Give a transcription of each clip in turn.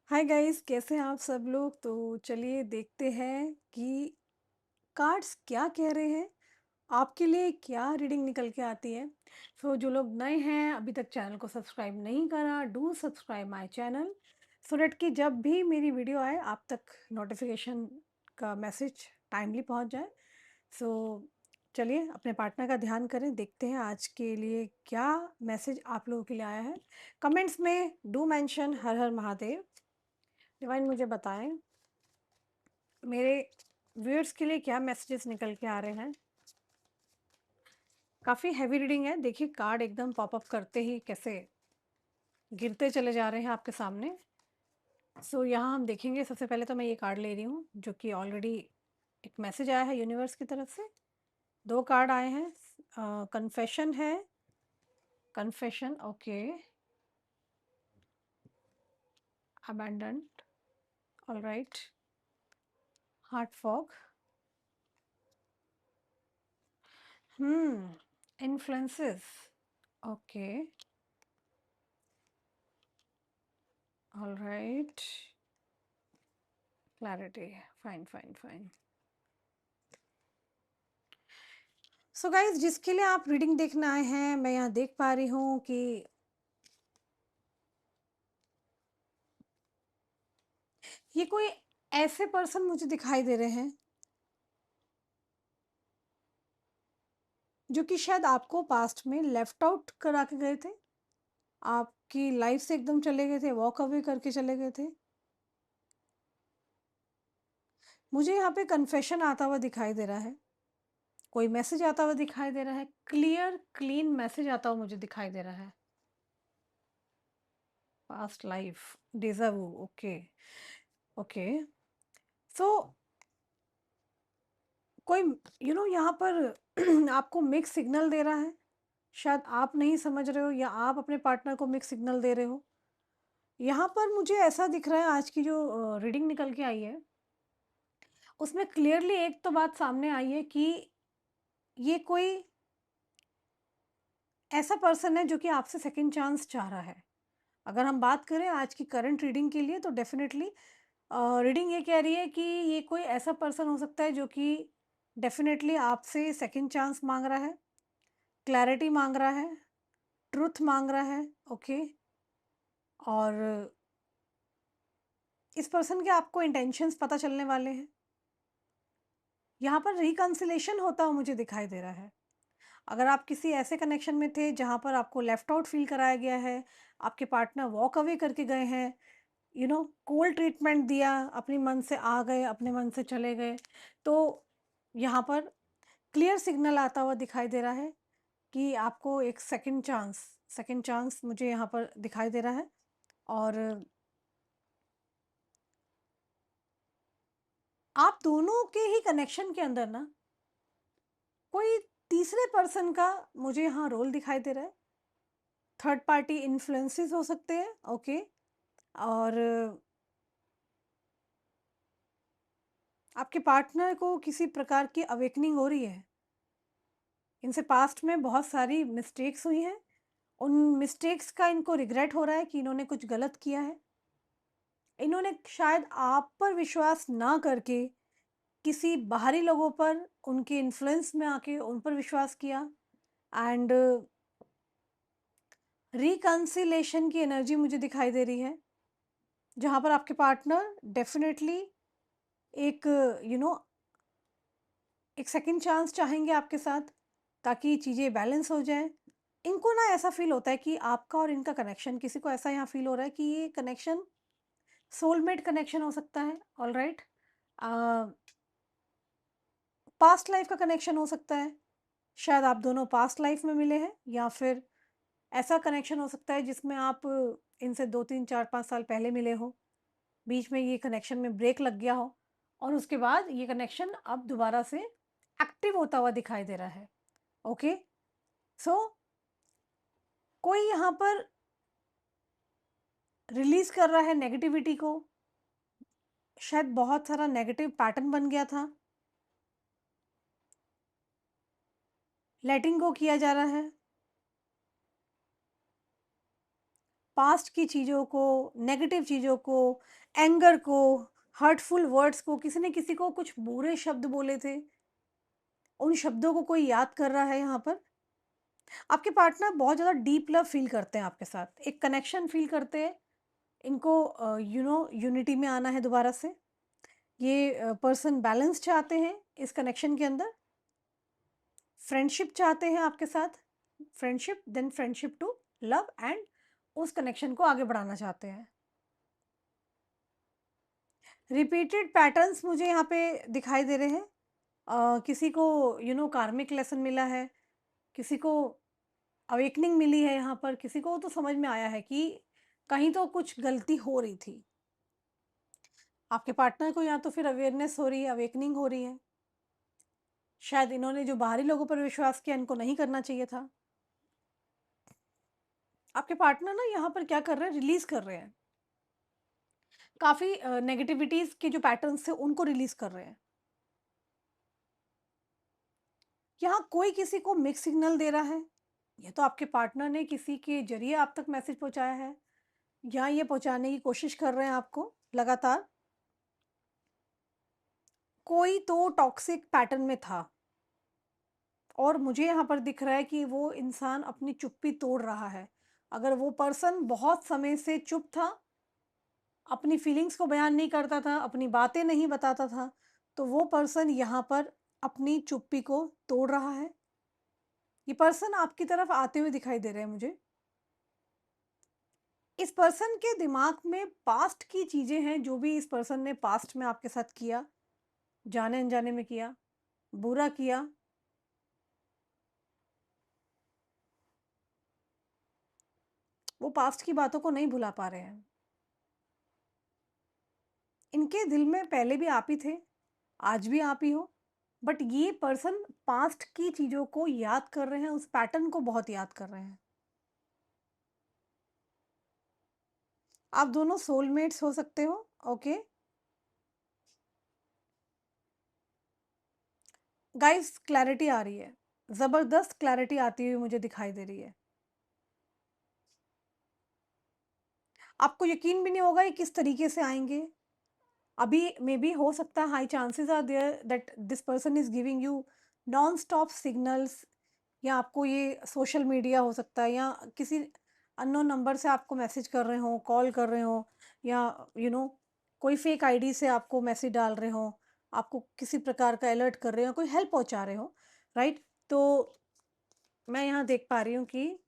Hi guys, कैसे हैं आप सब लोग। तो चलिए देखते हैं कि कार्ड्स क्या कह रहे हैं, आपके लिए क्या रीडिंग निकल के आती है। सो जो लोग नए हैं, अभी तक चैनल को सब्सक्राइब नहीं करा, do subscribe my channel so that कि जब भी मेरी वीडियो आए आप तक नोटिफिकेशन का मैसेज टाइमली पहुंच जाए। सो चलिए अपने पार्टनर का ध्यान करें, देखते हैं आज के लिए क्या मैसेज आप लोगों के लिए आया है। कमेंट्स में do mention her her Mahadev. Divine मुझे बताएं मेरे व्यूअर्स के लिए क्या मैसेजेस निकल के आ रहे हैं। काफ़ी हैवी रीडिंग है, देखिए कार्ड एकदम पॉपअप करते ही कैसे गिरते चले जा रहे हैं आपके सामने। सो यहाँ हम देखेंगे, सबसे पहले तो मैं ये कार्ड ले रही हूँ जो कि ऑलरेडी एक मैसेज आया है यूनिवर्स की तरफ से। दो कार्ड आए हैं, कन्फेशन है, confession, okay, abandoned, alright, heart fog, influences, okay, alright, clarity, fine fine fine. So guys, जिसके लिए आप रीडिंग देखने आए हैं, मैं यहाँ देख पा रही हूँ कि ये कोई ऐसे पर्सन मुझे दिखाई दे रहे हैं जो कि शायद आपको पास्ट में लेफ्ट आउट करा के गए थे, आपकी लाइफ से एकदम चले गए थे, वॉक अवे करके चले गए थे। मुझे यहाँ पे कन्फेशन आता हुआ दिखाई दे रहा है, कोई मैसेज आता हुआ दिखाई दे रहा है, क्लियर क्लीन मैसेज आता हुआ मुझे दिखाई दे रहा है। पास्ट लाइफ, डेजा वू, ओके ओके। सो कोई यहाँ पर आपको मिक्स सिग्नल दे रहा है, शायद आप नहीं समझ रहे हो या आप अपने पार्टनर को मिक्स सिग्नल दे रहे हो। यहाँ पर मुझे ऐसा दिख रहा है, आज की जो रीडिंग निकल के आई है उसमें क्लियरली एक तो बात सामने आई है कि ये कोई ऐसा पर्सन है जो कि आपसे सेकंड चांस चाह रहा है। अगर हम बात करें आज की करंट रीडिंग के लिए तो डेफिनेटली रीडिंग ये कह रही है कि ये कोई ऐसा पर्सन हो सकता है जो कि डेफिनेटली आपसे सेकंड चांस मांग रहा है, क्लैरिटी मांग रहा है, ट्रुथ मांग रहा है, ओके। और इस पर्सन के आपको इंटेंशंस पता चलने वाले हैं। यहाँ पर रिकंसिलेशन होता हुआ मुझे दिखाई दे रहा है। अगर आप किसी ऐसे कनेक्शन में थे जहाँ पर आपको लेफ्ट आउट फील कराया गया है, आपके पार्टनर वॉक अवे करके गए हैं, कोल्ड ट्रीटमेंट दिया, अपने मन से आ गए, अपने मन से चले गए, तो यहाँ पर क्लियर सिग्नल आता हुआ दिखाई दे रहा है कि आपको एक सेकंड चांस मुझे यहाँ पर दिखाई दे रहा है। और आप दोनों के ही कनेक्शन के अंदर ना कोई तीसरे पर्सन का मुझे यहाँ रोल दिखाई दे रहा है। थर्ड पार्टी इन्फ्लुएंसेस हो सकते हैं, ओके। और आपके पार्टनर को किसी प्रकार की अवेकनिंग हो रही है। इनसे पास्ट में बहुत सारी मिस्टेक्स हुई हैं, उन मिस्टेक्स का इनको रिग्रेट हो रहा है कि इन्होंने कुछ गलत किया है। इन्होंने शायद आप पर विश्वास ना करके किसी बाहरी लोगों पर, उनके इन्फ्लुएंस में आके उन पर विश्वास किया। एंड रिकंसिलेशन की एनर्जी मुझे दिखाई दे रही है, जहाँ पर आपके पार्टनर डेफिनेटली एक यू नो एक सेकंड चांस चाहेंगे आपके साथ, ताकि चीज़ें बैलेंस हो जाएं। इनको ना ऐसा फील होता है कि आपका और इनका कनेक्शन, किसी को ऐसा यहाँ फील हो रहा है कि ये कनेक्शन सोलमेट कनेक्शन हो सकता है, ऑलराइट। पास्ट लाइफ का कनेक्शन हो सकता है, शायद आप दोनों पास्ट लाइफ में मिले हैं, या फिर ऐसा कनेक्शन हो सकता है जिसमें आप इनसे 2 3 4 5 साल पहले मिले हो, बीच में ये कनेक्शन में ब्रेक लग गया हो, और उसके बाद ये कनेक्शन अब दोबारा से एक्टिव होता हुआ दिखाई दे रहा है, ओके। सो कोई यहाँ पर रिलीज कर रहा है नेगेटिविटी को, शायद बहुत सारा नेगेटिव पैटर्न बन गया था, लेटिंग गो किया जा रहा है। पास्ट की चीज़ों को, नेगेटिव चीज़ों को, एंगर को, हर्टफुल वर्ड्स को, किसी ने किसी को कुछ बुरे शब्द बोले थे, उन शब्दों को कोई याद कर रहा है यहाँ पर। आपके पार्टनर बहुत ज़्यादा डीप लव फ़ील करते हैं आपके साथ, एक कनेक्शन फ़ील करते हैं। इनको यूनिटी में आना है दोबारा से। ये पर्सन बैलेंस चाहते हैं इस कनेक्शन के अंदर, फ्रेंडशिप चाहते हैं आपके साथ, friendship then friendship to love and उस कनेक्शन को आगे बढ़ाना चाहते हैं। रिपीटेड पैटर्न्स मुझे यहाँ पे दिखाई दे रहे हैं। किसी को कार्मिक लेसन मिला है, किसी को अवेकनिंग मिली है यहाँ पर, किसी को तो समझ में आया है कि कहीं तो कुछ गलती हो रही थी। आपके पार्टनर को या तो फिर अवेयरनेस हो रही है, अवेकनिंग हो रही है। शायद इन्होंने जो बाहरी लोगों पर विश्वास किया, इनको नहीं करना चाहिए था। आपके पार्टनर ना यहाँ पर क्या कर रहे हैं, रिलीज़ कर रहे हैं। काफ़ी नेगेटिविटीज़ के जो पैटर्न्स थे, उनको रिलीज़ कर रहे हैं। यहाँ कोई किसी को मिक्स सिग्नल दे रहा है। ये तो आपके पार्टनर ने किसी के ज़रिए आप तक मैसेज पहुँचाया है या ये पहुँचाने की कोशिश कर रहे हैं आपको लगातार। कोई तो टॉक्सिक पैटर्न में था और मुझे यहाँ पर दिख रहा है कि वो इंसान अपनी चुप्पी तोड़ रहा है। अगर वो पर्सन बहुत समय से चुप था, अपनी फीलिंग्स को बयान नहीं करता था, अपनी बातें नहीं बताता था, तो वो पर्सन यहाँ पर अपनी चुप्पी को तोड़ रहा है। ये पर्सन आपकी तरफ आते हुए दिखाई दे रहे हैं मुझे। इस पर्सन के दिमाग में पास्ट की चीज़ें हैं, जो भी इस पर्सन ने पास्ट में आपके साथ किया, जाने-अनजाने में किया, बुरा किया, वो पास्ट की बातों को नहीं भुला पा रहे हैं। इनके दिल में पहले भी आप ही थे, आज भी आप ही हो, बट ये पर्सन पास्ट की चीज़ों को याद कर रहे हैं, उस पैटर्न को बहुत याद कर रहे हैं। आप दोनों सोलमेट्स हो सकते हो, ओके। गाइस क्लैरिटी आ रही है, ज़बरदस्त क्लैरिटी आती हुई मुझे दिखाई दे रही है। आपको यकीन भी नहीं होगा ये किस तरीके से आएँगे। अभी मे बी हो सकता है, high chances are there that this person is giving you non stop signals, या आपको ये सोशल मीडिया हो सकता है या किसी अननोन नंबर से आपको मैसेज कर रहे हों, कॉल कर रहे हों, या यू नो कोई फेक आईडी से आपको मैसेज डाल रहे हों, आपको किसी प्रकार का अलर्ट कर रहे हो, कोई हेल्प पहुँचा रहे हो, राइट? तो मैं यहाँ देख पा रही हूँ कि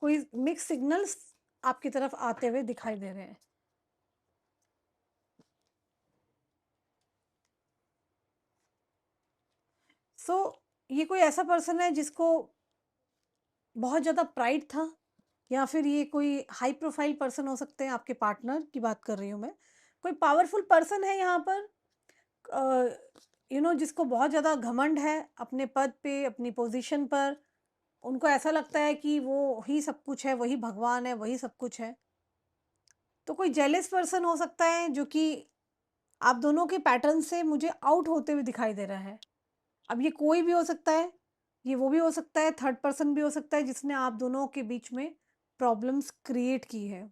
कोई मिक्स सिग्नल्स आपकी तरफ आते हुए दिखाई दे रहे हैं। सो ये कोई ऐसा पर्सन है जिसको बहुत ज़्यादा प्राइड था, या फिर ये कोई हाई प्रोफाइल पर्सन हो सकते हैं, आपके पार्टनर की बात कर रही हूँ मैं। कोई पावरफुल पर्सन है यहाँ पर, जिसको बहुत ज़्यादा घमंड है अपने पद पे, अपनी पोजीशन पर। उनको ऐसा लगता है कि वो ही सब कुछ है, वही भगवान है, वही सब कुछ है। तो कोई जेलस पर्सन हो सकता है जो कि आप दोनों के पैटर्न से मुझे आउट होते हुए दिखाई दे रहा है। अब ये कोई भी हो सकता है, ये वो भी हो सकता है, थर्ड पर्सन भी हो सकता है जिसने आप दोनों के बीच में प्रॉब्लम्स क्रिएट की है।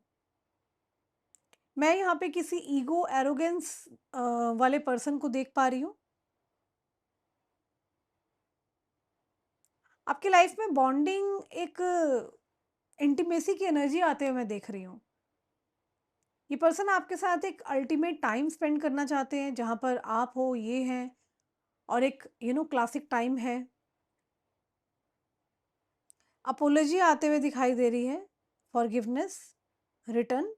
मैं यहाँ पे किसी ईगो, एरोगेंस वाले पर्सन को देख पा रही हूँ। आपकी लाइफ में बॉन्डिंग, एक इंटीमेसी की एनर्जी आते हुए मैं देख रही हूँ। ये पर्सन आपके साथ एक अल्टीमेट टाइम स्पेंड करना चाहते हैं, जहाँ पर आप हो, ये हैं, और एक क्लासिक टाइम है। अपोलॉजी आते हुए दिखाई दे रही है, फॉरगिवनेस, रिटर्न।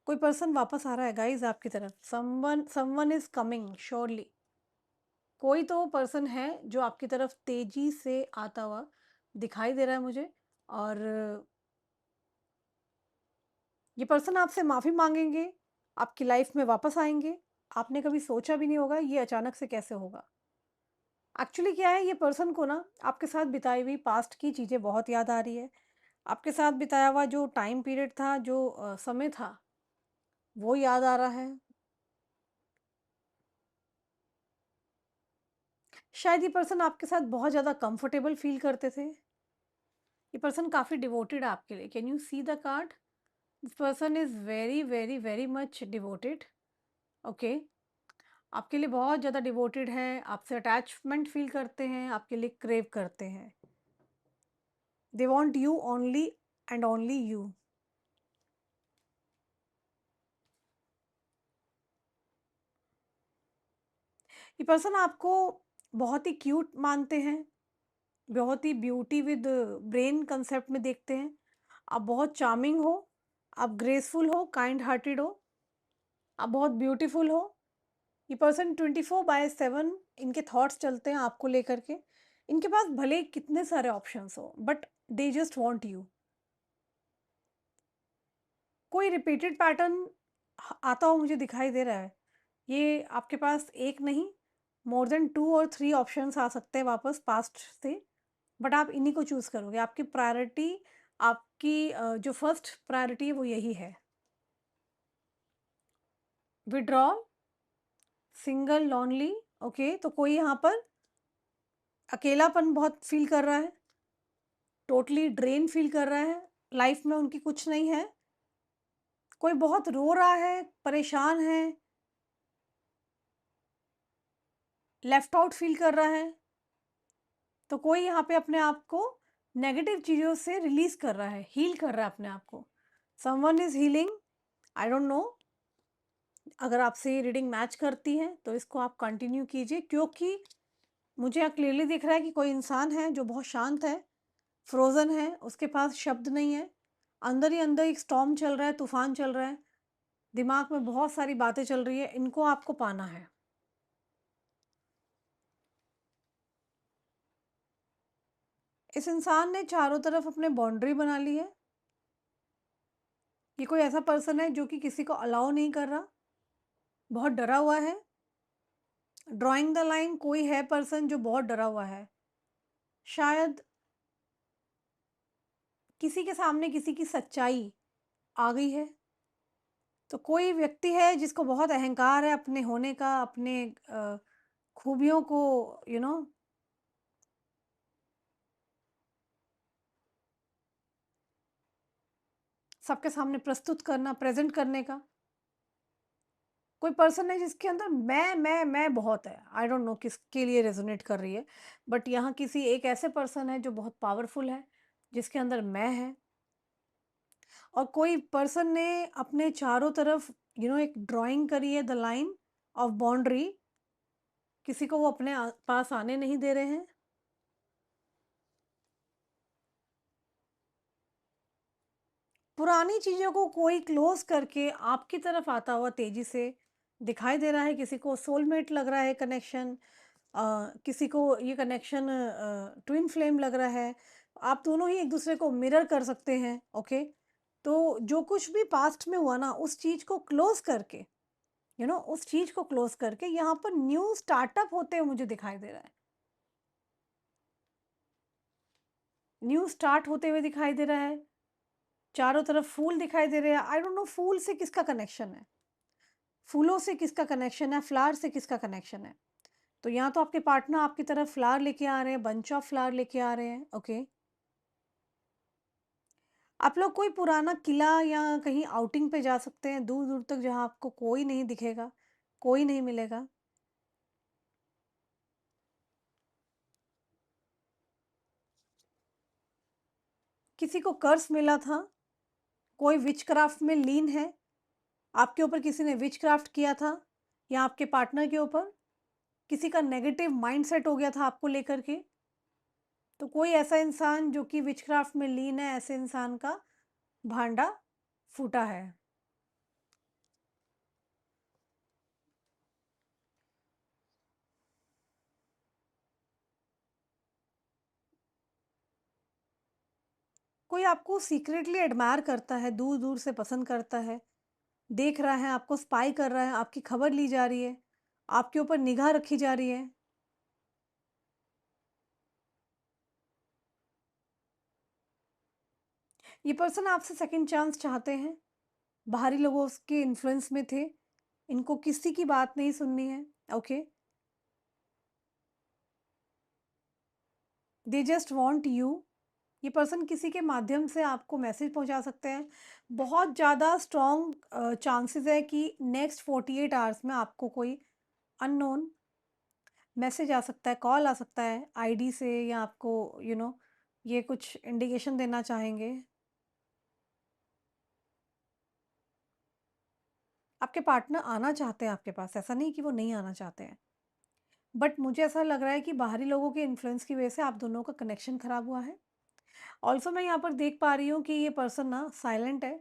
कोई पर्सन वापस आ रहा है गाइस आपकी तरफ, someone someone is coming surely. कोई तो पर्सन है जो आपकी तरफ तेजी से आता हुआ दिखाई दे रहा है मुझे, और ये पर्सन आपसे माफ़ी मांगेंगे, आपकी लाइफ में वापस आएंगे। आपने कभी सोचा भी नहीं होगा ये अचानक से कैसे होगा। एक्चुअली क्या है, ये पर्सन को ना आपके साथ बिताई हुई पास्ट की चीज़ें बहुत याद आ रही है। आपके साथ बिताया हुआ जो टाइम पीरियड था, जो समय था, वो याद आ रहा है। शायद ये पर्सन आपके साथ बहुत ज़्यादा कंफर्टेबल फ़ील करते थे। ये पर्सन काफ़ी डिवोटेड है आपके लिए। Can you see the card? This person is very, very, very much devoted. Okay. आपके लिए बहुत ज़्यादा डिवोटेड है, आपसे अटैचमेंट फ़ील करते हैं, आपके लिए क्रेव करते हैं। They want you only and only you. ये पर्सन आपको बहुत ही क्यूट मानते हैं, बहुत ही ब्यूटी विद ब्रेन कंसेप्ट में देखते हैं। आप बहुत चार्मिंग हो, आप ग्रेसफुल हो, काइंड हार्टेड हो, आप बहुत ब्यूटीफुल हो। ये पर्सन 24/7 इनके थॉट्स चलते हैं आपको लेकर के। इनके पास भले ही कितने सारे ऑप्शंस हो, but they just want you. कोई रिपीटेड पैटर्न आता हो मुझे दिखाई दे रहा है। ये आपके पास एक नहीं, मोर देन 2 और 3 ऑप्शंस आ सकते हैं वापस पास्ट से, बट आप इन्हीं को चूज़ करोगे। आपकी प्रायोरिटी, आपकी जो फर्स्ट प्रायोरिटी है वो यही है। Withdrawal, single, lonely. ओके, तो कोई यहाँ पर अकेलापन बहुत फ़ील कर रहा है, टोटली ड्रेन फ़ील कर रहा है, लाइफ़ में उनकी कुछ नहीं है। कोई बहुत रो रहा है, परेशान है, लेफ्ट आउट फ़ील कर रहा है। तो कोई यहाँ पे अपने आप को नेगेटिव चीज़ों से रिलीज़ कर रहा है, हील कर रहा है अपने आप को। Someone is healing. I don't know, अगर आपसे ये रीडिंग मैच करती है तो इसको आप कंटिन्यू कीजिए, क्योंकि मुझे यहाँ क्लियरली दिख रहा है कि कोई इंसान है जो बहुत शांत है, फ्रोज़न है, उसके पास शब्द नहीं है। अंदर ही अंदर एक स्टॉर्म चल रहा है, तूफ़ान चल रहा है, दिमाग में बहुत सारी बातें चल रही है, इनको आपको पाना है। इस इंसान ने चारों तरफ अपने बाउंड्री बना ली है। ये कोई ऐसा पर्सन है जो कि किसी को अलाउ नहीं कर रहा, बहुत डरा हुआ है। ड्राइंग द लाइन, कोई है पर्सन जो बहुत डरा हुआ है। शायद किसी के सामने किसी की सच्चाई आ गई है। तो कोई व्यक्ति है जिसको बहुत अहंकार है अपने होने का, अपने खूबियों को यू you नो know, सबके सामने प्रस्तुत करना, प्रेज़ेंट करने का। कोई पर्सन है जिसके अंदर मैं बहुत है। आई डोंट नो किसके लिए रेज़ोनेट कर रही है, बट यहाँ किसी एक ऐसे पर्सन है जो बहुत पावरफुल है, जिसके अंदर मैं है। और कोई पर्सन ने अपने चारों तरफ एक ड्राइंग करी है, द लाइन ऑफ बाउंड्री। किसी को वो अपने पास आने नहीं दे रहे हैं। पुरानी चीज़ों को कोई क्लोज करके आपकी तरफ आता हुआ तेजी से दिखाई दे रहा है। किसी को सोलमेट लग रहा है कनेक्शन, किसी को ये कनेक्शन ट्विन फ्लेम लग रहा है। आप दोनों ही एक दूसरे को मिरर कर सकते हैं। ओके, तो जो कुछ भी पास्ट में हुआ ना, उस चीज़ को क्लोज करके उस चीज़ को क्लोज करके यहाँ पर न्यू स्टार्टअप होते हुए मुझे दिखाई दे रहा है। न्यू स्टार्ट होते हुए दिखाई दे रहा है। चारों तरफ फूल दिखाई दे रहे हैं। आई डोंट नो फूल से किसका कनेक्शन है, फूलों से किसका कनेक्शन है, फ्लावर से किसका कनेक्शन है। तो यहाँ तो आपके पार्टनर आपकी तरफ फ्लावर लेके आ रहे हैं, बंच ऑफ फ्लावर लेके आ रहे हैं। ओके, आप लोग कोई पुराना किला या कहीं आउटिंग पे जा सकते हैं, दूर दूर तक, जहाँ आपको कोई नहीं दिखेगा, कोई नहीं मिलेगा। किसी को कर्स मिला था, कोई विचक्राफ्ट में लीन है, आपके ऊपर किसी ने विचक्राफ्ट किया था, या आपके पार्टनर के ऊपर किसी का नेगेटिव माइंडसेट हो गया था आपको लेकर के। तो कोई ऐसा इंसान जो कि विचक्राफ्ट में लीन है, ऐसे इंसान का भांडा फूटा है। कोई आपको सीक्रेटली एडमायर करता है, दूर दूर से पसंद करता है, देख रहा है, आपको स्पाई कर रहा है, आपकी खबर ली जा रही है, आपके ऊपर निगाह रखी जा रही है। ये पर्सन आपसे सेकंड चांस चाहते हैं। बाहरी लोगों के इन्फ्लुएंस में थे, इनको किसी की बात नहीं सुननी है। Okay, they just want you. ये पर्सन किसी के माध्यम से आपको मैसेज पहुंचा सकते हैं। बहुत ज़्यादा स्ट्रॉन्ग चांसेस है कि नेक्स्ट 48 आवर्स में आपको कोई अननोन मैसेज आ सकता है, कॉल आ सकता है आईडी से, या आपको ये कुछ इंडिकेशन देना चाहेंगे। आपके पार्टनर आना चाहते हैं आपके पास, ऐसा नहीं कि वो नहीं आना चाहते हैं। बट मुझे ऐसा लग रहा है कि बाहरी लोगों के इन्फ्लुएंस की वजह से आप दोनों का कनेक्शन खराब हुआ है। ऑल्सो मैं यहाँ पर देख पा रही हूँ कि ये पर्सन ना साइलेंट है,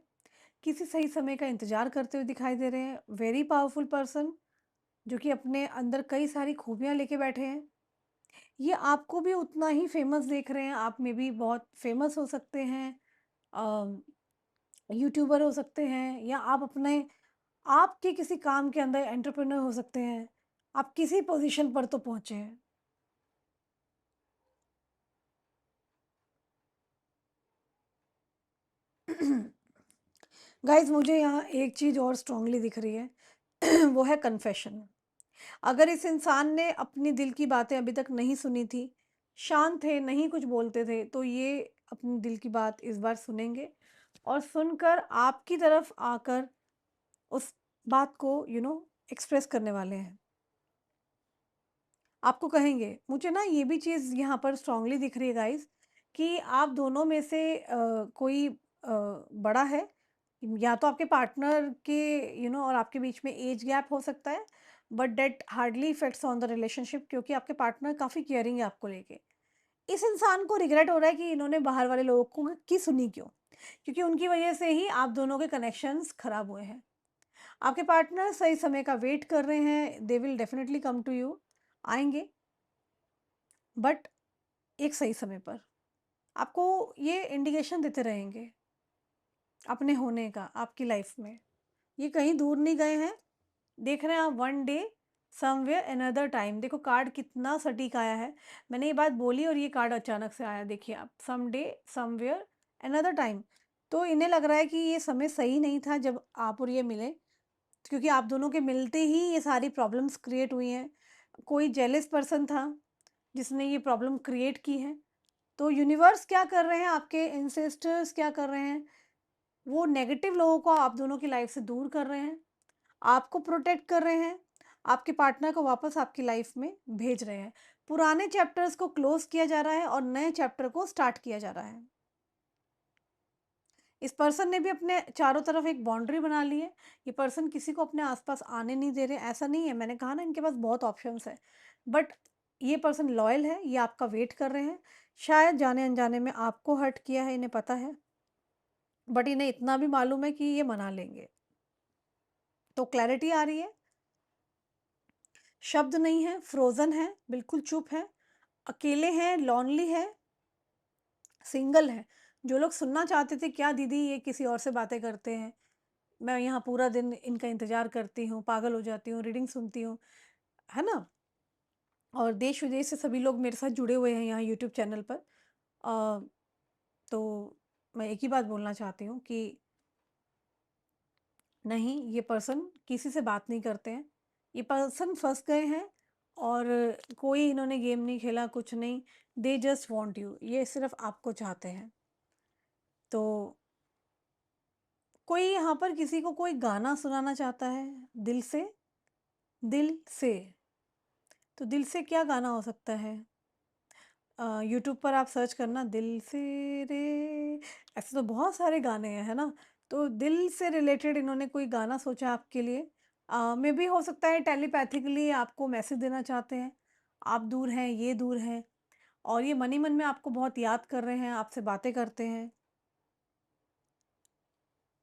किसी सही समय का इंतजार करते हुए दिखाई दे रहे हैं। वेरी पावरफुल पर्सन, जो कि अपने अंदर कई सारी खूबियाँ लेके बैठे हैं। ये आपको भी उतना ही फेमस देख रहे हैं। आप में भी बहुत फेमस हो सकते हैं, यूट्यूबर हो सकते हैं, या आप अपने आपके किसी काम के अंदर एंटरप्रेन्योर हो सकते हैं। आप किसी पोजीशन पर तो पहुँचे हैं। गाइज़, मुझे यहाँ एक चीज़ और स्ट्रांगली दिख रही है वो है कन्फेशन। अगर इस इंसान ने अपनी दिल की बातें अभी तक नहीं सुनी थी, शांत थे, नहीं कुछ बोलते थे, तो ये अपनी दिल की बात इस बार सुनेंगे और सुनकर आपकी तरफ आकर उस बात को एक्सप्रेस करने वाले हैं। आपको कहेंगे, मुझे ना ये भी चीज़ यहाँ पर स्ट्रांगली दिख रही है गाइज़, कि आप दोनों में से कोई बड़ा है। या तो आपके पार्टनर के और आपके बीच में एज गैप हो सकता है, but that hardly effects on the relationship, क्योंकि आपके पार्टनर काफ़ी केयरिंग है आपको लेके। इस इंसान को रिग्रेट हो रहा है कि इन्होंने बाहर वाले लोगों को की सुनी क्यों, क्योंकि उनकी वजह से ही आप दोनों के कनेक्शंस खराब हुए हैं। आपके पार्टनर सही समय का वेट कर रहे हैं, they will definitely come to you, आएंगे, बट एक सही समय पर। आपको ये इंडिकेशन देते रहेंगे अपने होने का आपकी लाइफ में। ये कहीं दूर नहीं गए हैं। देख रहे हैं आप, one day somewhere another time. देखो कार्ड कितना सटीक आया है। मैंने ये बात बोली और ये कार्ड अचानक से आया। देखिए आप, some day somewhere another time. तो इन्हें लग रहा है कि ये समय सही नहीं था जब आप और ये मिले, क्योंकि आप दोनों के मिलते ही ये सारी प्रॉब्लम्स क्रिएट हुई हैं। कोई जेलस पर्सन था जिसने ये प्रॉब्लम क्रिएट की है। तो यूनिवर्स क्या कर रहे हैं, आपके एंसेस्टर्स क्या कर रहे हैं, वो नेगेटिव लोगों को आप दोनों की लाइफ से दूर कर रहे हैं, आपको प्रोटेक्ट कर रहे हैं, आपके पार्टनर को वापस आपकी लाइफ में भेज रहे हैं। पुराने चैप्टर्स को क्लोज किया जा रहा है और नए चैप्टर को स्टार्ट किया जा रहा है। इस पर्सन ने भी अपने चारों तरफ एक बाउंड्री बना ली है। ये पर्सन किसी को अपने आसपास आने नहीं दे रहे। ऐसा नहीं है, मैंने कहा ना इनके पास बहुत ऑप्शंस है, बट ये पर्सन लॉयल है, ये आपका वेट कर रहे हैं। शायद जाने अनजाने में आपको हर्ट किया है, इन्हें पता है, बट इन्हें इतना भी मालूम है कि ये मना लेंगे। तो क्लैरिटी आ रही है। शब्द नहीं है, फ्रोजन है, बिल्कुल चुप है, अकेले हैं, लॉनली है, सिंगल है। जो लोग सुनना चाहते थे क्या दीदी ये किसी और से बातें करते हैं, मैं यहाँ पूरा दिन इनका इंतजार करती हूँ, पागल हो जाती हूँ, रीडिंग सुनती हूँ, है ना? और देश विदेश से सभी लोग मेरे साथ जुड़े हुए हैं यहाँ यूट्यूब चैनल पर। अ, तो मैं एक ही बात बोलना चाहती हूँ कि नहीं, ये पर्सन किसी से बात नहीं करते हैं। ये पर्सन फँस गए हैं और कोई इन्होंने गेम नहीं खेला, कुछ नहीं। दे जस्ट वांट यू, ये सिर्फ़ आपको चाहते हैं। तो कोई यहाँ पर किसी को कोई गाना सुनाना चाहता है दिल से, दिल से। तो दिल से क्या गाना हो सकता है? यूट्यूब पर आप सर्च करना दिल से रे, ऐसे तो बहुत सारे गाने हैं, है ना? तो दिल से रिलेटेड इन्होंने कोई गाना सोचा आपके लिए। मे बी हो सकता है टेलीपैथिकली आपको मैसेज देना चाहते हैं। आप दूर हैं, ये दूर हैं, और ये मन ही मन में आपको बहुत याद कर रहे हैं, आपसे बातें करते हैं।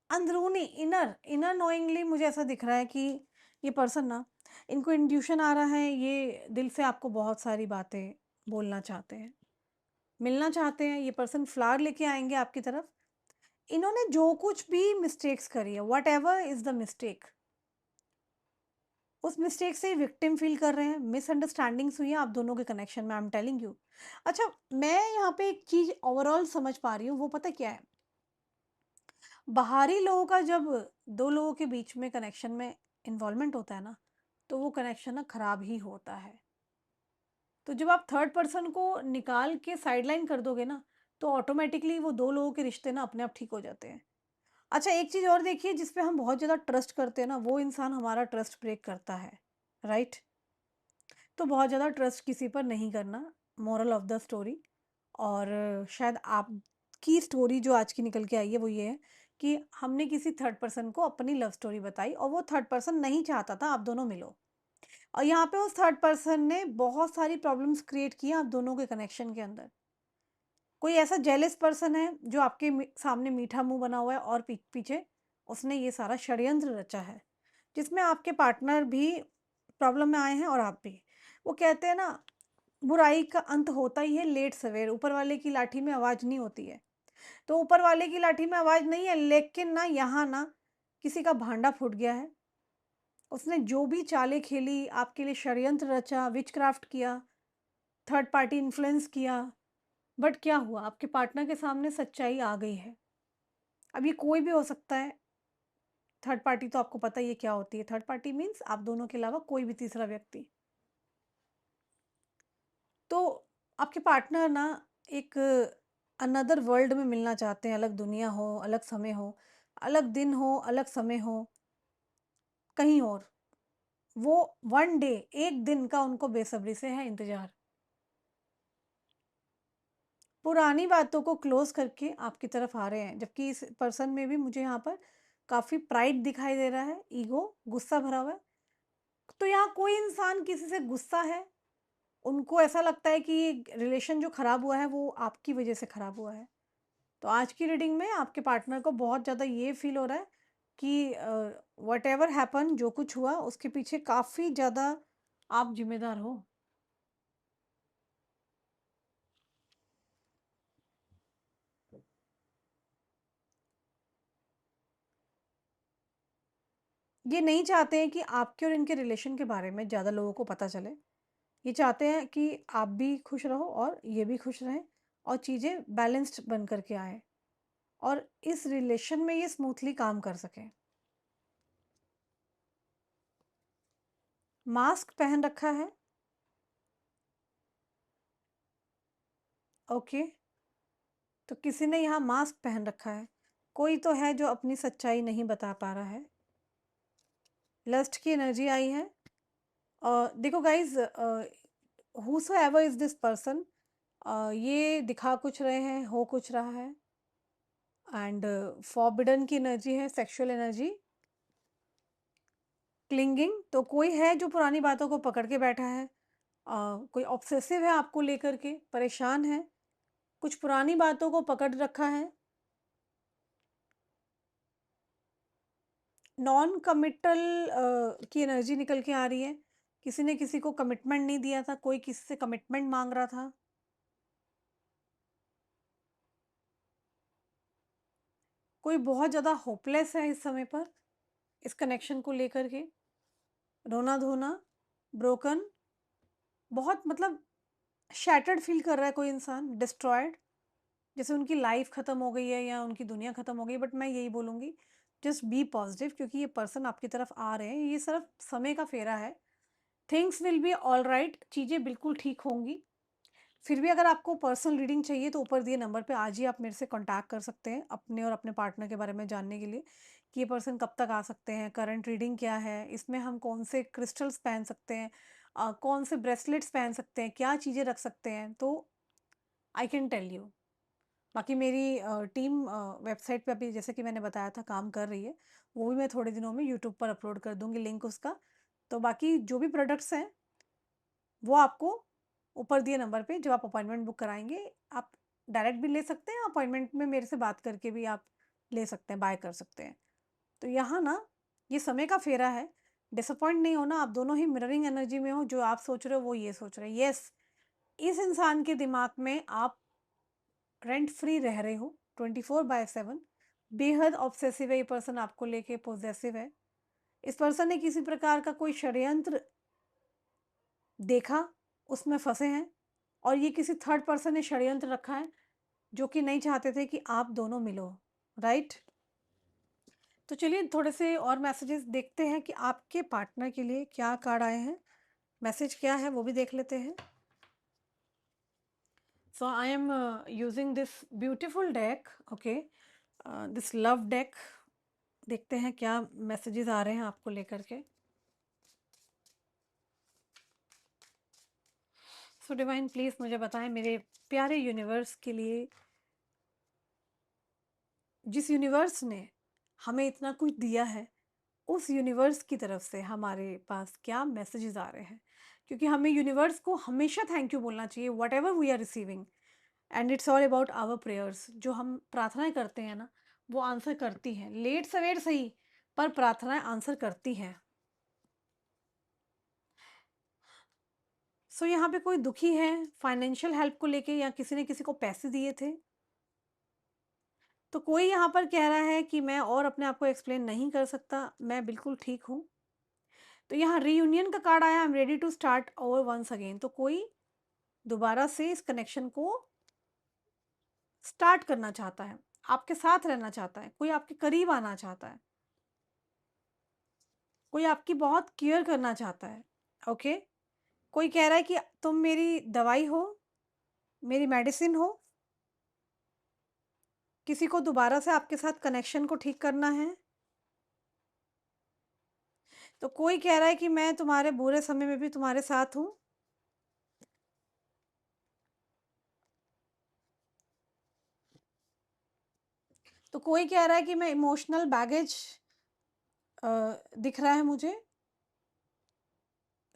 अंदरूनी इनर इनर नोइंगली मुझे ऐसा दिख रहा है कि ये पर्सन ना, इनको इंट्यूशन आ रहा है, ये दिल से आपको बहुत सारी बातें बोलना चाहते हैं, मिलना चाहते हैं। ये पर्सन फ्लावर लेके आएंगे आपकी तरफ। इन्होंने जो कुछ भी मिस्टेक्स करी है, what ever is the mistake, उस मिस्टेक से विक्टिम फील कर रहे हैं। मिसअंडरस्टैंडिंग्स हुई है आप दोनों के कनेक्शन में, आई एम टेलिंग यू। अच्छा, मैं यहाँ पे एक चीज ओवरऑल समझ पा रही हूँ, वो पता क्या है? बाहरी लोगों का जब दो लोगों के बीच में कनेक्शन में इन्वॉल्वमेंट होता है ना, तो वो कनेक्शन ना खराब ही होता है। तो जब आप थर्ड पर्सन को निकाल के साइडलाइन कर दोगे ना, तो ऑटोमैटिकली वो 2 लोगों के रिश्ते ना अपने आप ठीक हो जाते हैं। अच्छा, एक चीज़ और देखिए, जिस पे हम बहुत ज़्यादा ट्रस्ट करते हैं ना, वो इंसान हमारा ट्रस्ट ब्रेक करता है, राइट? तो बहुत ज़्यादा ट्रस्ट किसी पर नहीं करना, मोरल ऑफ द स्टोरी। और शायद आपकी स्टोरी जो आज की निकल के आई है वो ये है कि हमने किसी थर्ड पर्सन को अपनी लव स्टोरी बताई और वो थर्ड पर्सन नहीं चाहता था आप दोनों मिलो। और यहाँ पे उस थर्ड पर्सन ने बहुत सारी प्रॉब्लम्स क्रिएट की आप दोनों के कनेक्शन के अंदर। कोई ऐसा जेलस पर्सन है जो आपके सामने मीठा मुंह बना हुआ है और पीछे उसने ये सारा षड्यंत्र रचा है, जिसमें आपके पार्टनर भी प्रॉब्लम में आए हैं और आप भी। वो कहते हैं ना, बुराई का अंत होता ही है लेट सवेर, ऊपर वाले की लाठी में आवाज नहीं होती है। तो ऊपर वाले की लाठी में आवाज नहीं है, लेकिन ना यहाँ ना किसी का भांडा फूट गया है। उसने जो भी चालें खेली, आपके लिए षड्यंत्र रचा, विचक्राफ्ट किया, थर्ड पार्टी इन्फ्लुएंस किया, बट क्या हुआ? आपके पार्टनर के सामने सच्चाई आ गई है। अब ये कोई भी हो सकता है। थर्ड पार्टी तो आपको पता ही है क्या होती है। थर्ड पार्टी मीन्स आप दोनों के अलावा कोई भी तीसरा व्यक्ति। तो आपके पार्टनर ना एक अनदर वर्ल्ड में मिलना चाहते हैं, अलग दुनिया हो, अलग समय हो, अलग दिन हो, अलग समय हो, कहीं और। वो वन डे, एक दिन का उनको बेसब्री से है इंतज़ार। पुरानी बातों को क्लोज़ करके आपकी तरफ आ रहे हैं, जबकि इस पर्सन में भी मुझे यहाँ पर काफ़ी प्राइड दिखाई दे रहा है, ईगो, गुस्सा भरा हुआ है। तो यहाँ कोई इंसान किसी से गुस्सा है, उनको ऐसा लगता है कि ये रिलेशन जो खराब हुआ है वो आपकी वजह से खराब हुआ है। तो आज की रीडिंग में आपके पार्टनर को बहुत ज़्यादा ये फील हो रहा है कि व्हाटएवर हैपन, जो कुछ हुआ उसके पीछे काफ़ी ज़्यादा आप ज़िम्मेदार हो। ये नहीं चाहते हैं कि आपके और इनके रिलेशन के बारे में ज़्यादा लोगों को पता चले। ये चाहते हैं कि आप भी खुश रहो और ये भी खुश रहें और चीज़ें बैलेंस्ड बन कर के आएँ और इस रिलेशन में ये स्मूथली काम कर सकें। मास्क पहन रखा है, ओके। तो किसी ने यहाँ मास्क पहन रखा है। कोई तो है जो अपनी सच्चाई नहीं बता पा रहा है। लस्ट की एनर्जी आई है। देखो guys, whosoever is this person, ये दिखा कुछ रहे हैं, हो कुछ रहा है। एंड फॉरबिडन की एनर्जी है, सेक्सुअल एनर्जी। क्लिंगिंग, तो कोई है जो पुरानी बातों को पकड़ के बैठा है। कोई ऑब्सेसिव है आपको लेकर के, परेशान है, कुछ पुरानी बातों को पकड़ रखा है। नॉन कमिटल की एनर्जी निकल के आ रही है। किसी ने किसी को कमिटमेंट नहीं दिया था, कोई किसी से कमिटमेंट मांग रहा था। कोई बहुत ज़्यादा होपलेस है इस समय पर, इस कनेक्शन को लेकर के। रोना धोना, ब्रोकन, बहुत मतलब शैटर्ड फील कर रहा है कोई इंसान, डिस्ट्रॉयड, जैसे उनकी लाइफ खत्म हो गई है या उनकी दुनिया खत्म हो गई। बट मैं यही बोलूँगी, जस्ट बी पॉजिटिव, क्योंकि ये पर्सन आपकी तरफ आ रहे हैं, ये सिर्फ समय का फेरा है। Things will be all right, चीज़ें बिल्कुल ठीक होंगी। फिर भी अगर आपको पर्सनल रीडिंग चाहिए तो ऊपर दिए नंबर पे आज ही आप मेरे से कांटेक्ट कर सकते हैं अपने और अपने पार्टनर के बारे में जानने के लिए कि ये पर्सन कब तक आ सकते हैं, करंट रीडिंग क्या है, इसमें हम कौन से क्रिस्टल्स पहन सकते हैं, कौन से ब्रेसलेट्स पहन सकते हैं, क्या चीज़ें रख सकते हैं, तो आई कैन टेल यू। बाकी मेरी टीम वेबसाइट पे अभी जैसे कि मैंने बताया था काम कर रही है, वो भी मैं थोड़े दिनों में यूट्यूब पर अपलोड कर दूंगी लिंक उसका। तो बाकी जो भी प्रोडक्ट्स हैं वो आपको ऊपर दिए नंबर पे जब आप अपॉइंटमेंट बुक कराएँगे, आप डायरेक्ट भी ले सकते हैं, अपॉइंटमेंट में मेरे से बात करके भी आप ले सकते हैं, बाय कर सकते हैं। तो यहाँ ना ये समय का फेरा है, डिसअपॉइंट नहीं होना, आप दोनों ही मिररिंग एनर्जी में हो, जो आप सोच रहे हो वो ये सोच रहे हैं। येस, इस इंसान के दिमाग में आप रेंट फ्री रह रहे हो 24/7, बेहद ऑब्सेसिव है ये पर्सन आपको लेके, पॉसेसिव है। इस पर्सन ने किसी प्रकार का कोई षड्यंत्र देखा, उसमें फँसे हैं और ये किसी थर्ड पर्सन ने षड्यंत्र रखा है, जो कि नहीं चाहते थे कि आप दोनों मिलो, राइट? तो चलिए थोड़े से और मैसेजेस देखते हैं कि आपके पार्टनर के लिए क्या कार्ड आए हैं, मैसेज क्या है वो भी देख लेते हैं। So I am using this beautiful deck, okay, this love deck. देखते हैं क्या मैसेजेस आ रहे हैं आपको लेकर के. सो डिवाइन प्लीज मुझे बताएं मेरे प्यारे यूनिवर्स के लिए, जिस यूनिवर्स ने हमें इतना कुछ दिया है, उस यूनिवर्स की तरफ से हमारे पास क्या मैसेजेस आ रहे हैं. क्योंकि हमें यूनिवर्स को हमेशा थैंक यू बोलना चाहिए whatever we are receiving. And it's all about our prayers. जो हम प्रार्थनाएं करते हैं ना, वो आंसर करती हैं, लेट सवेर सही, पर प्रार्थनाएं आंसर करती हैं. सो यहाँ पे कोई दुखी है फाइनेंशियल हेल्प को लेके, या किसी ने किसी को पैसे दिए थे. तो कोई यहाँ पर कह रहा है कि मैं और अपने आप को एक्सप्लेन नहीं कर सकता, मैं बिल्कुल ठीक हूँ. तो यहाँ रीयूनियन का कार्ड आया, I am ready to start over once again. तो कोई दोबारा से इस कनेक्शन को स्टार्ट करना चाहता है, आपके साथ रहना चाहता है, कोई आपके करीब आना चाहता है, कोई आपकी बहुत केयर करना चाहता है. ओके, कोई कह रहा है कि तुम मेरी दवाई हो, मेरी मेडिसिन हो. किसी को दोबारा से आपके साथ कनेक्शन को ठीक करना है. तो कोई कह रहा है कि मैं तुम्हारे बुरे समय में भी तुम्हारे साथ हूँ. तो कोई कह रहा है कि मैं इमोशनल बैगेज दिख रहा है मुझे.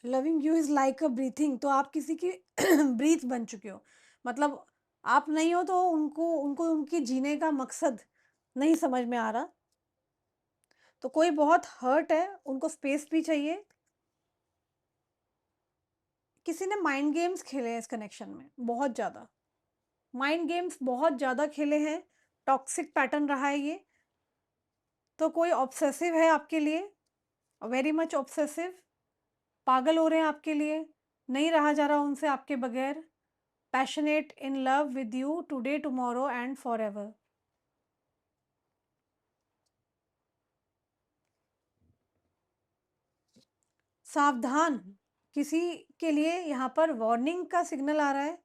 Loving you is like a breathing. तो आप किसी की ब्रीथ बन चुके हो. मतलब आप नहीं हो तो उनको उनको उनकी जीने का मकसद नहीं समझ में आ रहा. तो कोई बहुत हर्ट है, उनको स्पेस भी चाहिए. किसी ने माइंड गेम्स खेले हैं इस कनेक्शन में, बहुत ज़्यादा माइंड गेम्स बहुत ज़्यादा खेले हैं. टॉक्सिक पैटर्न रहा है ये. तो कोई ऑब्सेसिव है आपके लिए, वेरी मच ऑब्सेसिव. पागल हो रहे हैं आपके लिए, नहीं रहा जा रहा उनसे आपके बगैर. Passionate in love with you today tomorrow and for ever. सावधान, किसी के लिए यहाँ पर वार्निंग का सिग्नल आ रहा है.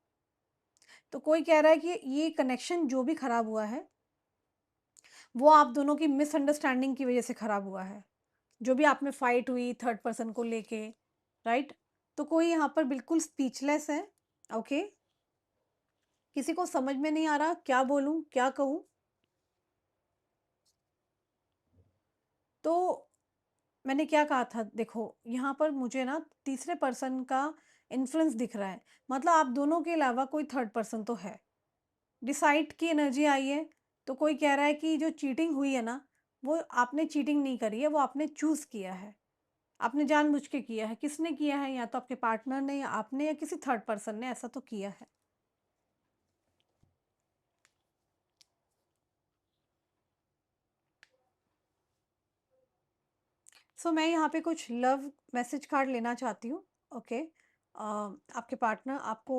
तो कोई कह रहा है कि ये कनेक्शन जो भी खराब हुआ है, वो आप दोनों की मिसअंडरस्टैंडिंग की वजह से खराब हुआ है. जो भी आप में फाइट हुई थर्ड पर्सन को लेके, राइट. तो कोई यहाँ पर बिल्कुल स्पीचलेस है. ओके, किसी को समझ में नहीं आ रहा क्या बोलूं क्या कहूं. तो मैंने क्या कहा था, देखो यहाँ पर मुझे ना तीसरे पर्सन का इन्फ्लुएंस दिख रहा है. मतलब आप दोनों के अलावा कोई थर्ड पर्सन तो है. डिसाइड की एनर्जी आई है. तो कोई कह रहा है कि जो चीटिंग हुई है ना, वो आपने चीटिंग नहीं करी है, वो आपने चूज किया है. आपने जानबूझ के किया है. किसने किया है, या तो आपके पार्टनर ने, या आपने, या किसी थर्ड पर्सन ने ऐसा तो किया है. सो मैं यहाँ पे कुछ लव मैसेज कार्ड लेना चाहती हूँ. ओके, आपके पार्टनर आपको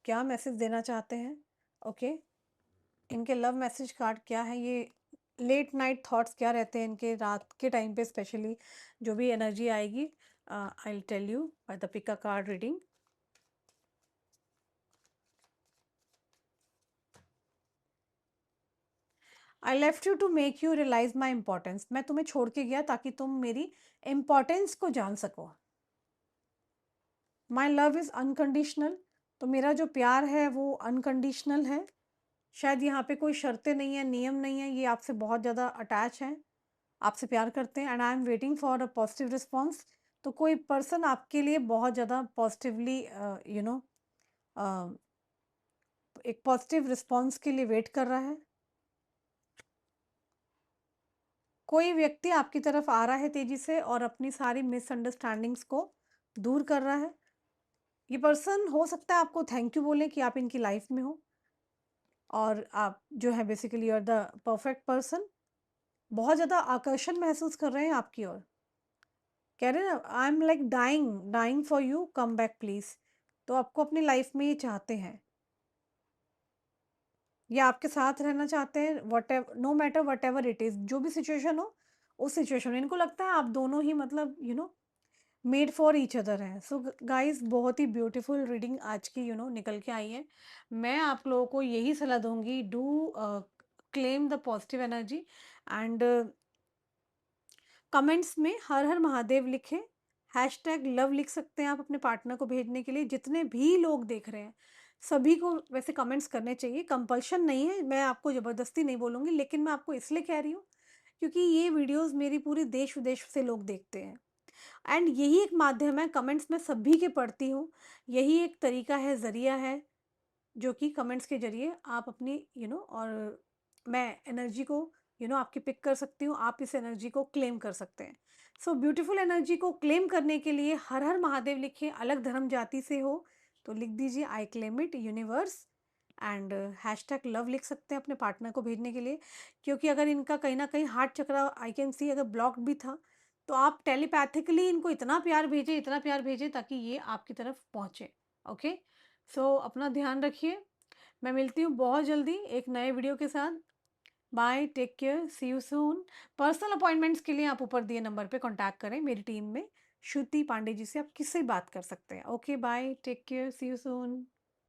क्या मैसेज देना चाहते हैं. ओके, इनके लव मैसेज कार्ड क्या है, ये लेट नाइट थॉट्स क्या रहते हैं इनके रात के टाइम पे स्पेशली. जो भी एनर्जी आएगी, I will tell you by the pick a card reading. I left you to make you realise my importance. मैं तुम्हें छोड़ के गया ताकि तुम मेरी इम्पोर्टेंस को जान सको. My love is unconditional. तो मेरा जो प्यार है वो अनकंडीशनल है. शायद यहाँ पे कोई शर्तें नहीं है, नियम नहीं है. ये आपसे बहुत ज़्यादा अटैच हैं, आपसे प्यार करते हैं. And I am waiting for a positive response. तो कोई पर्सन आपके लिए बहुत ज़्यादा पॉजिटिवली यू नो एक पॉजिटिव रिस्पॉन्स के लिए वेट कर रहा है. कोई व्यक्ति आपकी तरफ आ रहा है तेजी से और अपनी सारी मिसअंडरस्टैंडिंग्स को दूर कर रहा है. ये पर्सन हो सकता है आपको थैंक यू बोले कि आप इनकी लाइफ में हो, और आप जो है basically you are the perfect person. बहुत ज़्यादा आकर्षण महसूस कर रहे हैं आपकी ओर. कह रहे हैं ना, I am like dying dying for you, come back please. तो आपको अपनी लाइफ में ये चाहते हैं, या आपके साथ रहना चाहते हैं. Whatever, no matter whatever it is, जो भी सिचुएशन हो, उस सिचुएशन में इनको लगता है आप दोनों ही मतलब मेड फॉर ईच अदर है। सो गाइस, बहुत ही ब्यूटीफुल रीडिंग आज की निकल के आई है। मैं आप लोगों को यही सलाह दूंगी, do claim the positive energy and comments में हर हर महादेव लिखें। हैशटैग लव लिख सकते हैं आप अपने पार्टनर को भेजने के लिए। जितने भी लोग देख रहे हैं सभी को वैसे कमेंट्स करने चाहिए, कंपल्शन नहीं है, मैं आपको ज़बरदस्ती नहीं बोलूँगी, लेकिन मैं आपको इसलिए कह रही हूँ क्योंकि ये वीडियोस मेरी पूरी देश विदेश से लोग देखते हैं एंड यही एक माध्यम है, कमेंट्स मैं सभी के पढ़ती हूँ। यही एक तरीका है, ज़रिया है, जो कि कमेंट्स के ज़रिए आप अपनी और मैं एनर्जी को आपकी पिक कर सकती हूँ, आप इस एनर्जी को क्लेम कर सकते हैं। सो ब्यूटीफुल एनर्जी को क्लेम करने के लिए हर हर महादेव लिखिए, अलग धर्म जाति से हो तो लिख दीजिए I claim it universe and hashtag love लिख सकते हैं अपने पार्टनर को भेजने के लिए। क्योंकि अगर इनका कहीं ना कहीं हार्ट चक्र आई कैन सी अगर ब्लॉक्ड भी था, तो आप टेलीपैथिकली इनको इतना प्यार भेजें, इतना प्यार भेजें ताकि ये आपकी तरफ पहुँचे। ओके, सो अपना ध्यान रखिए। मैं मिलती हूँ बहुत जल्दी एक नए वीडियो के साथ। Bye, take care, see you soon. Personal appointments के लिए आप ऊपर दिए नंबर पे कांटेक्ट करें, मेरी टीम में श्रुति पांडे जी से आप किससे बात कर सकते हैं। Okay, bye, take care, see you soon.